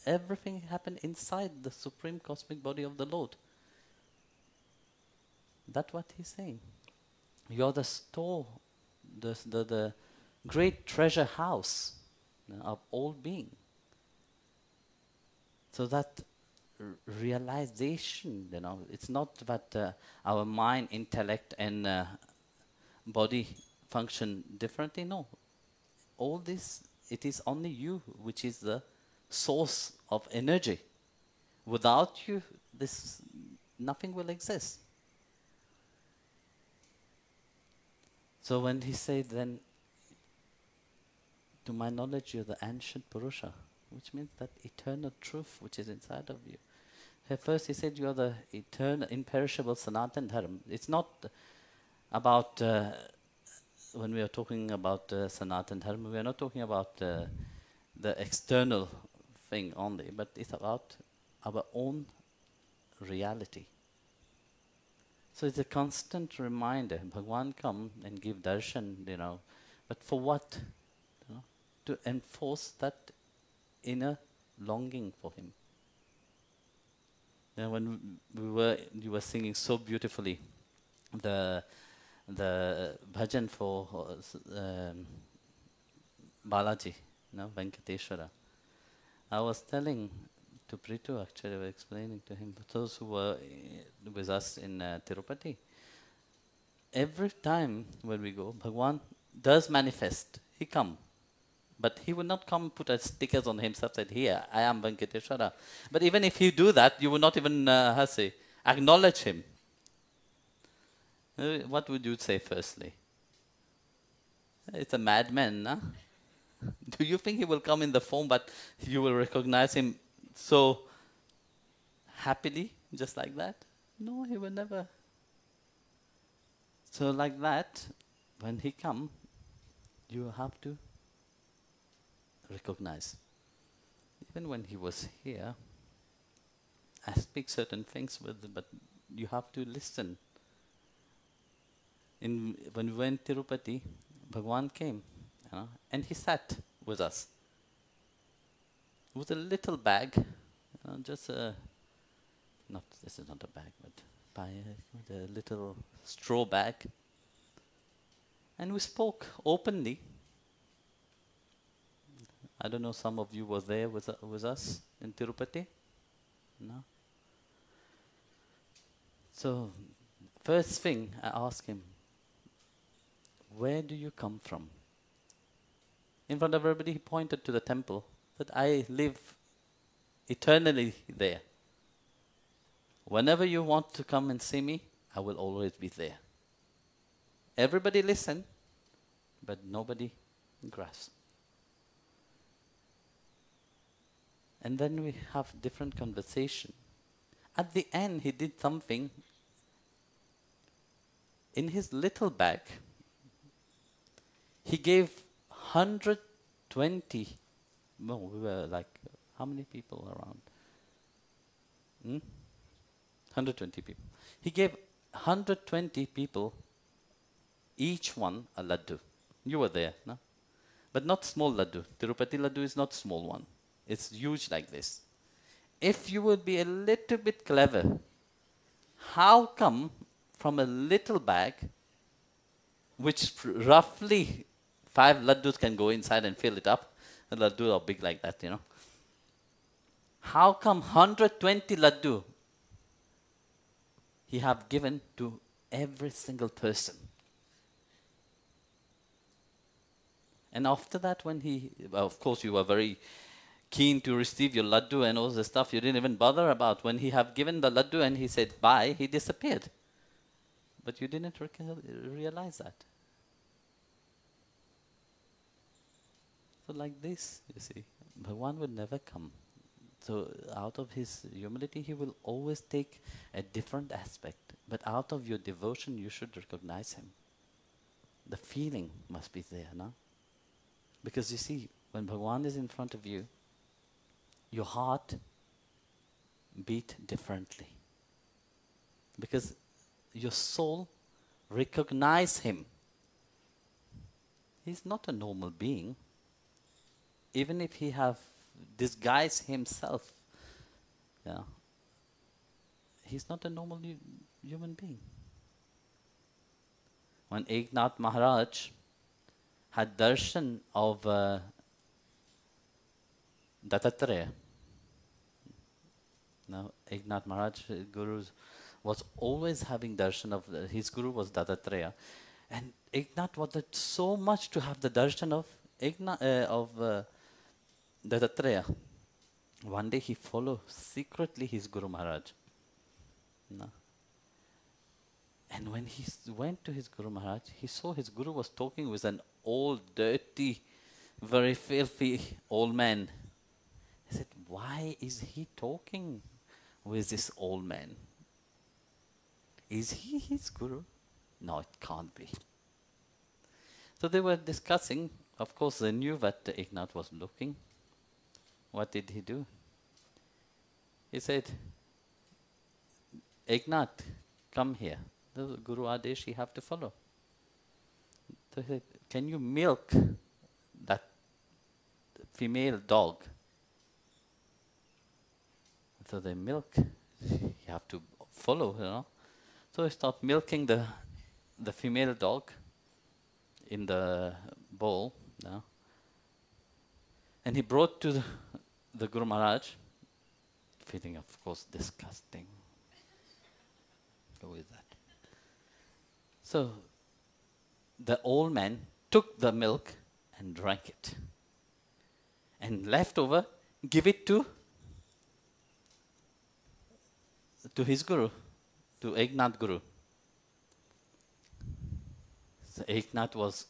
Everything happened inside the supreme cosmic body of the Lord. That's what he's saying. You are the store, the great treasure house of all being. So that realization, it's not that our mind, intellect, and body function differently. No. All this, it is only you which is the source of energy. Without you, nothing will exist. So when he said then, to my knowledge, you're the ancient Purusha, which means that eternal truth which is inside of you. At first he said you are the eternal, imperishable Sanatan Dharma. It's not about, when we are talking about Sanatan Dharma, we are not talking about the external thing only, but it's about our own reality. So it's a constant reminder. Bhagwan come and give darshan, but for what? To enforce that inner longing for him. When you were singing so beautifully the bhajan for Balaji, Venkateshwara. I was telling to Pritu, actually, were explaining to him, those who were with us in Tirupati, every time when we go, Bhagwan does manifest. He come. But he would not come put a stickers on himself, said, here, I am Venkateshwara. But even if you do that, you would not even, acknowledge him. What would you say firstly? It's a madman, huh? Do you think he will come in the form, but you will recognize him so happily, just like that? No, he will never. So like that, when he come, you have to recognize. Even when he was here, I speak certain things but you have to listen. When we went to Tirupati, Bhagwan came, and he sat with us with a little bag, just a, this is not a bag, but with a little straw bag, and we spoke openly. I don't know, some of you were there with us in Tirupati? No? So, first thing I asked him, where do you come from? In front of everybody, he pointed to the temple, that I live eternally there. Whenever you want to come and see me, I will always be there. Everybody listened, but nobody grasped. And then we have different conversation. At the end, he did something. In his little bag, he gave 120. No, we were like, how many people around? 120 people. He gave 120 people, each one a laddu. You were there, no? But not small laddu. Tirupati laddu is not small one. It's huge like this. If you would be a little bit clever, how come from a little bag, which roughly 5 laddus can go inside and fill it up, the laddu are big like that, how come 120 laddu he have given to every single person? And after that, when of course you were very keen to receive your laddu and all the stuff, you didn't even bother about. When he have given the laddu and he said bye, he disappeared. But you didn't realize that. So like this, you see, Bhagwan will never come. So out of his humility, he will always take a different aspect. But out of your devotion, you should recognize him. The feeling must be there, no? Because you see, when Bhagwan is in front of you, your heart beat differently. Because your soul recognize him. He's not a normal being. Even if he have disguised himself, he's not a normal human being. When Eknath Maharaj had darshan of Dattatreya. Now, Eknath Maharaj, Guru, was always having darshan of, his Guru was Dattatreya. And Eknath wanted so much to have the darshan of Dattatreya. One day he followed secretly his Guru Maharaj. No. And when he went to his Guru Maharaj, he saw his Guru was talking with an old, dirty, very filthy old man. He said, why is he talking with this old man? Is he his Guru? No, it can't be. So they were discussing. Of course, they knew that Eknath was looking. What did he do? He said, Eknath, come here. The Guru Adesh you have to follow. So he said, can you milk that female dog? So they milk. You have to follow, So he started milking the female dog in the bowl, and he brought to the Guru Maharaj, feeling, of course, disgusting. Go with that. So the old man took the milk and drank it. And left over, give it to his guru, to Eknath Guru. So Eknath was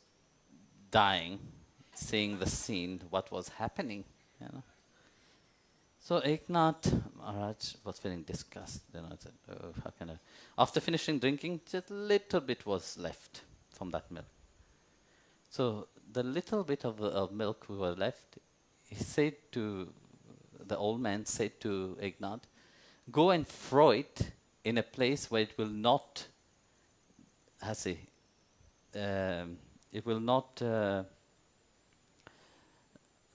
dying, seeing the scene, what was happening. You know. So Eknath Maharaj was feeling disgust. You know, said, oh, how can I? After finishing drinking, just a little bit was left from that milk. So the little bit of milk we were left, he said to the old man, said to Eknath, go and throw it in a place where it will not, it will not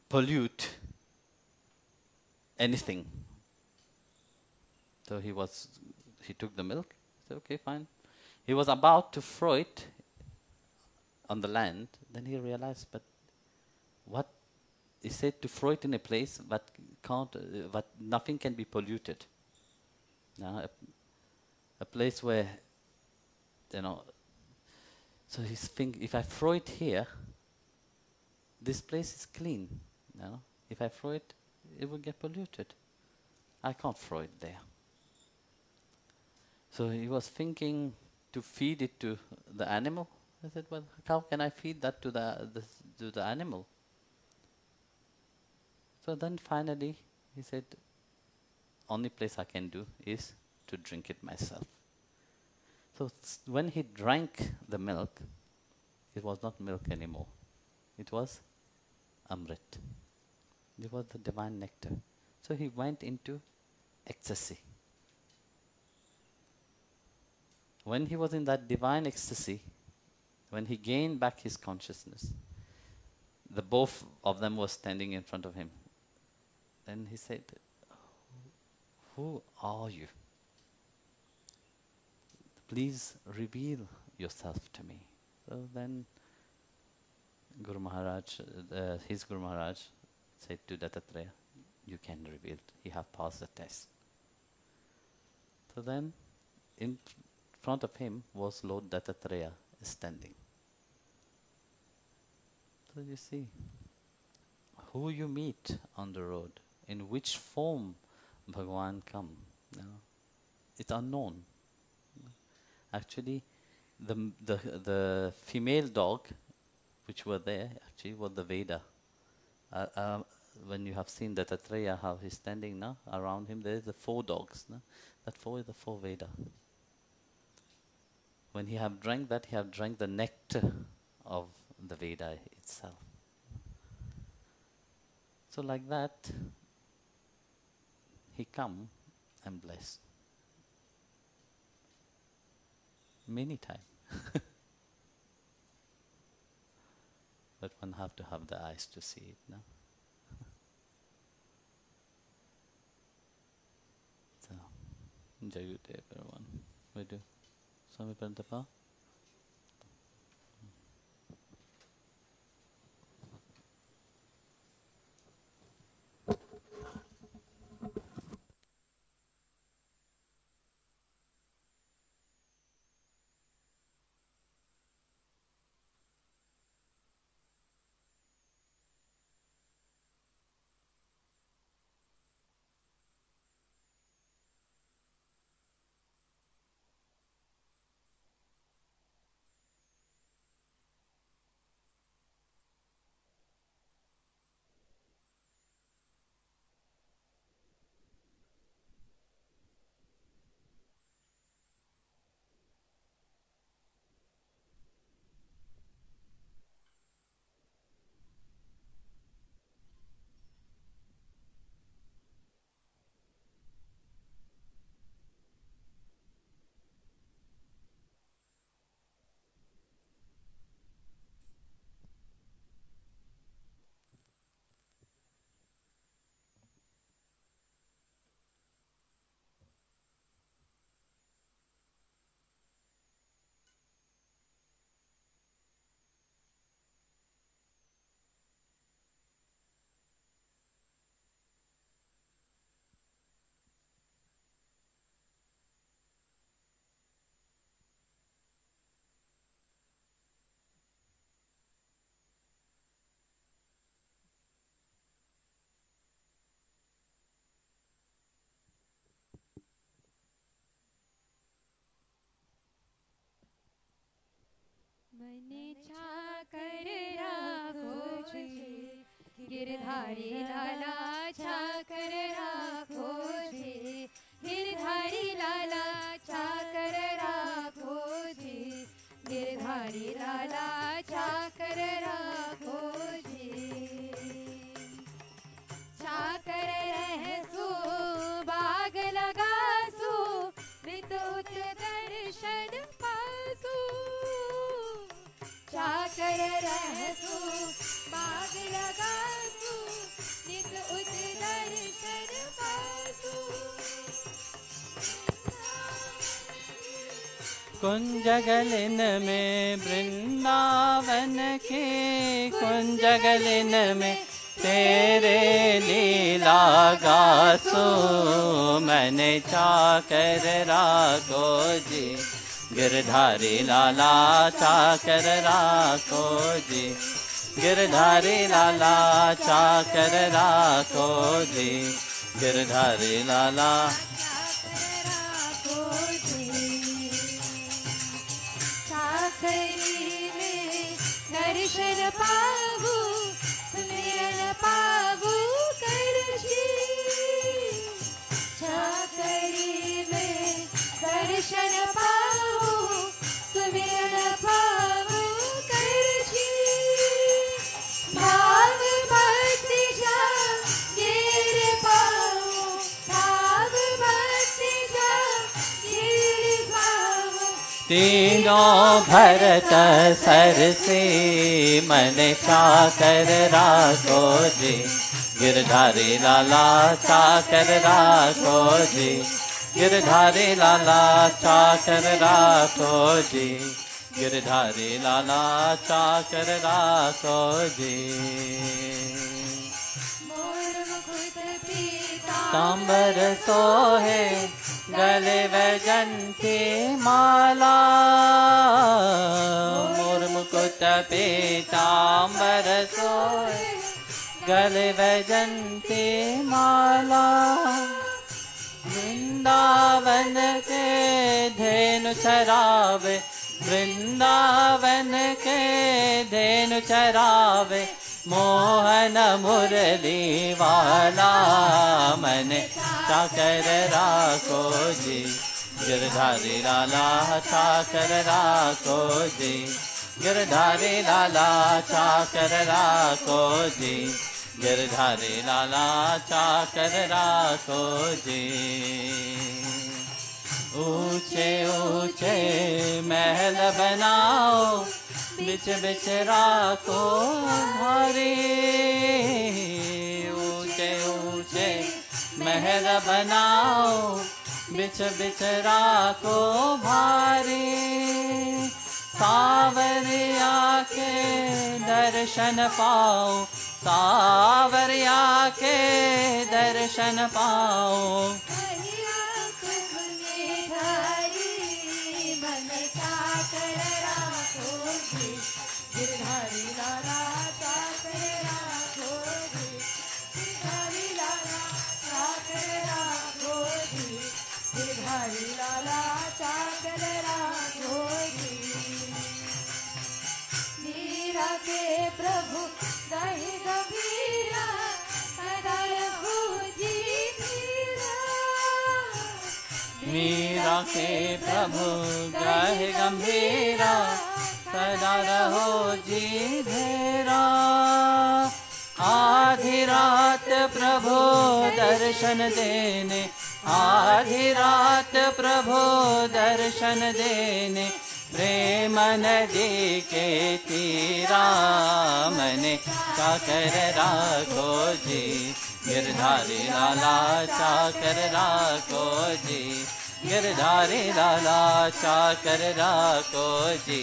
pollute anything. So he took the milk, said, okay, fine. He was about to throw it on the land, then he realized, but what? He said to throw it in a place but nothing can be polluted. A place where, you know, so he's thinking, if I throw it here, this place is clean. You know? If I throw it, it will get polluted. I can't throw it there. So he was thinking to feed it to the animal. I said, well, how can I feed that to the animal? So then finally he said, only place I can do is to drink it myself. So when he drank the milk, it was not milk anymore. It was Amrit. It was the divine nectar. So he went into ecstasy. When he was in that divine ecstasy, when he gained back his consciousness, the both of them were standing in front of him. Then he said, who are you? Please reveal yourself to me. So then Guru Maharaj, his Guru Maharaj said to Dattatreya, you can reveal it. He have passed the test. So then in front of him was Lord Dattatreya standing. So you see, who you meet on the road, in which form Bhagavan come, you know, it's unknown. Actually, the female dog which were there actually was the Veda. When you have seen Dattatreya, how he's standing now, around him there is the 4 dogs. No? That 4 is the 4 Veda. When he have drank that, he have drank the nectar of the Veda itself. So like that, he come and bless. Many times. But one have to have the eyes to see it, no? So, Jayudev, everyone. We do. Swami Parantapa. जी गिरधारी लाला चाकर राखो जी गिरधारी लाला चाकर राखो जी गिरधारी लाला चाकर राखो जी चाकर रहसु बाग लगासु विद्युत दर्शन पासु चाकर रहसु बाग लगासु नित उत दर्शन पासु कुंजगलिन में वृंदावन के कुंजगलिन में तेरे लीला गासो मैंने चाकर राखो जी गिरधारी लाला चाकर राखो जी गिरधारी लाला चाकर राखो जी गिरधारी लाला दर्शन पावू सुमिरन पावू करशी चाकरी में दर्शन पावू सुमिरन पावू करशी भाव भक्ति जा गिर पावू भाव भक्ति जा गिर पावू तीनों भरत सर से मन चाकर राखो जी गिरधारी लाला चाकर राखो जी गिरधारी लाला चाकर राखो जी गिरधारी लाला चाकर राखो जी तांबर सोहे गले वैजंती माला मोर मुकुट पीतांबर सोहे गले वैजंती माला वृंदावन के धेनु चरावे वृंदावन के धेनु चरावे मोहन मुरली वाला मन चाकर राखो जी गिरधारी लाला चाकर राखो जी गिरधारी लाला चाकर राखो जी गिरधारी लाला चाकर राखो जी ऊंचे ऊंचे महल बनाओ बिच बिच राखो भारी ऊंचे ऊंचे महल बनाओ बिच बिच राखो भारी सावरिया के दर्शन पाओ सावरिया के दर्शन पाओ गिरधारी लाला चाकर राखो जी गिरधारी लाला चाकर राखो जी गिरधारी लाला चाकर राखो जी मीरा के प्रभु दही गंभीरा सदा रहो जी मीरा के प्रभु गहे गंभीरा सदा रहो जी धेरा आधी रात प्रभु दर्शन देने आधी रात प्रभु दर्शन देने प्रेम नदी के तीरा मने चाकर राखो जी गिरधारी लाला चाकर राखो जी गिरधारी लाला चाकर राखो जी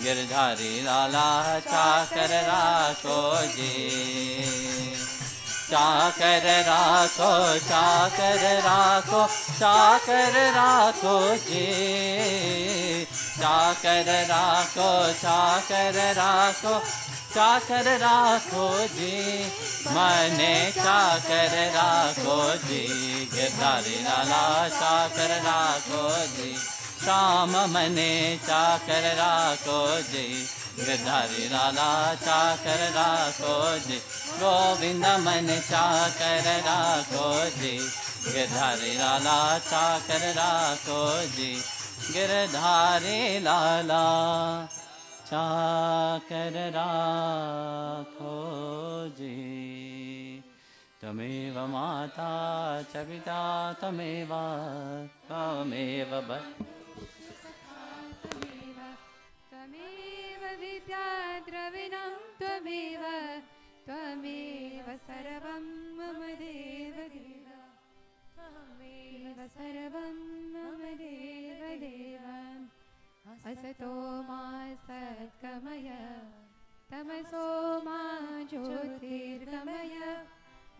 गिरधारी लाला चाकर राखो जी चाकर राखो चाकर राखो चाकर राखो जी चाकर राखो चाकर राखो चाकर राखो जी मने चाकर राखो जी गिरधारी लाला चाकर राखो जी श्याम मने चाकर राखो जी गिरधारी लाला चाकर राखो जी गोविंद मन चाकर राखो जी गिरधारी लाला चाकर राखो जी गिरधारी लाला चाकर राखो जी तमेव माता च पिता तमेव त्वमेव त्वमेव विद्या द्रविणं त्वमेव त्वमेव सर्वं मम देव देव त्वमेव सर्वं मम देव देव असतो मा सद्गमय तमसो मा ज्योतिर्गमय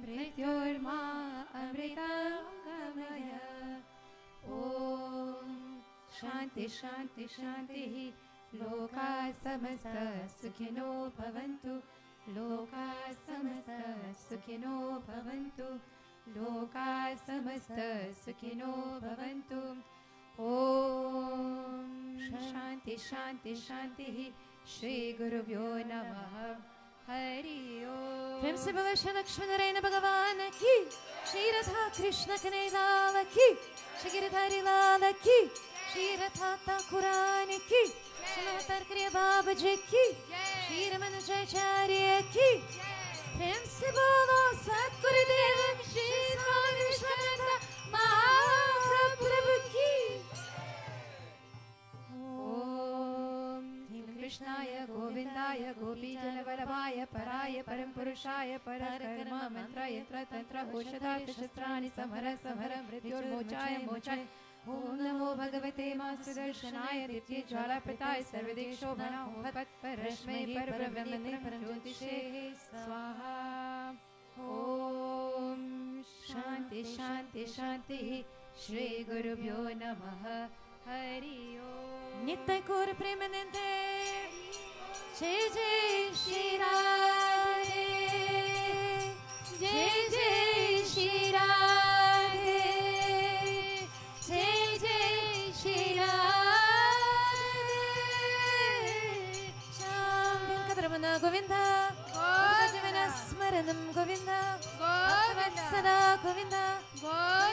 मृत्योर्मा अमृतं गमय ॐ शान्ति शान्ति शान्तिः लोका समस्ता सुखिनो भवन्तु लोका समस्ता सुखिनो भवन्तु लोका समस्ता सुखिनो भवन्तु ॐ शान्ति शान्ति शान्तिः श्री गुरुभ्यो नमः हरि ओम प्रेम से बोलो श्री लक्ष्मी नारायण भगवान की श्री राधा कृष्ण कन्हैया लाल की श्री गिरधारी लाल की श्री राधा ठाकुरान की श्री महतार बाबा जी की श्री रमणाचार्य की प्रेम से बोलो सद्गुरुदेव श्री स्वामी विश्वनाथ महाप्रभु की ओम कृष्णाय गोविंदाय गोपीजनवल्लभाय पराय परम पुरुषाय परकर्म मंत्राय तंत्र औषधाय शस्त्राणि समर समर मृत्युर्मोचाय मोचाय ओम नमो भगवते सुदर्शनाय दिव्य ज्वालाप्रताय सर्वदेशोभना परस्मै परब्रह्मणे परज्योतिषे स्वाहा ओम शांति शांति शांति श्री गुरुभ्यो नमः हरि ओम नित्य गौर प्रेमानंदे जय जय श्री राधे जय जय श्री राधे जय जय श्री राधे श्याम वेंकटरमण गोविंद गोविंद स्मरणं गोविंद गोविंद सदा गोविंद गोविंद